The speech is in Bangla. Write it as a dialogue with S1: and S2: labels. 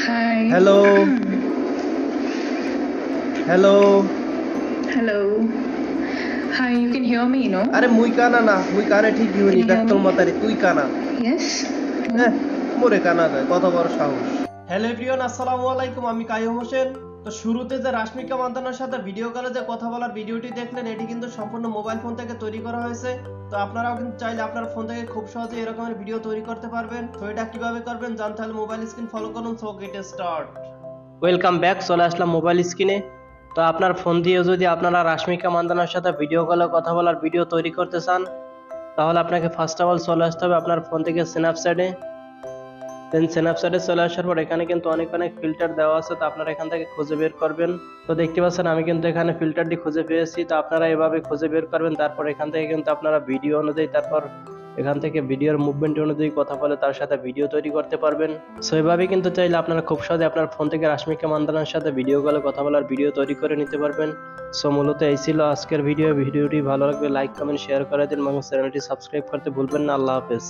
S1: Hi.
S2: Hello hello
S1: Hello. Hi, you can hear me, no?
S2: আরে মুই কানা না মুই কানে ঠিকই
S1: Can
S2: হইনি
S1: you hear
S2: বেকতল
S1: me?
S2: মাতারি তুই কানা
S1: Yes.
S2: হ্যাঁ মোরে কানা যায় কত বড় সাহস। হ্যালো এভরিওয়ান, আসসালামু আলাইকুম। আমি কাইয়ুম হোসেন। তো শুরুতে যে রাশমিকা মান্দানার সাথে ভিডিও কলে যে কথা বলার ভিডিওটি দেখলেন, এটি কিন্তু সম্পূর্ণ মোবাইল ফোন থেকে তৈরি করা হয়েছে। তো আপনারাও কিন্তু চাইলে আপনার ফোন থেকে খুব সহজে এরকমের ভিডিও তৈরি করতে পারবেন। তো এটা কিভাবে করবেন জানতে হলে মোবাইল স্ক্রিন ফলো করুন। So get start. Welcome back, চলে আসলাম মোবাইল স্ক্রিনে। তো আপনার ফোন দিয়ে যদি আপনারা রাশমিকা মান্দানার সাথে ভিডিও কলে কথা বলার ভিডিও তৈরি করতে চান, তাহলে আপনাকে ফার্স্ট অফ অল চলে আসতে হবে আপনার ফোন থেকে স্ন্যাপচ্যাটে। দেন স্ন্যাপচ্যাটে চলে আসার পর এখানে কিন্তু অনেক ফিল্টার দেওয়া আছে, তো আপনারা এখান থেকে খুঁজে বের করবেন। তো দেখতে পাচ্ছেন আমি কিন্তু এখানে ফিল্টারটি খুঁজে পেয়েছি। তো আপনারা এভাবে খুঁজে বের করবেন। তারপর এখান থেকে কিন্তু আপনারা ভিডিও অনুযায়ী, তারপর এখান থেকে ভিডিওর মুভমেন্ট অনুযায়ী কথা বলে তার সাথে ভিডিও তৈরি করতে পারবেন। সো এভাবে কিন্তু চাইলে আপনারা খুব সহজে আপনার ফোন থেকে রাশমিকা মান্দানার সাথে ভিডিও কলে কথা বলার ভিডিও তৈরি করে নিতে পারবেন। সো মূলত এই ছিল আজকের ভিডিওটি ভালো লাগলে লাইক কমেন্ট শেয়ার করে দিন এবং চ্যানেলটি সাবস্ক্রাইব করতে ভুলবেন না। আল্লাহ হাফেজ।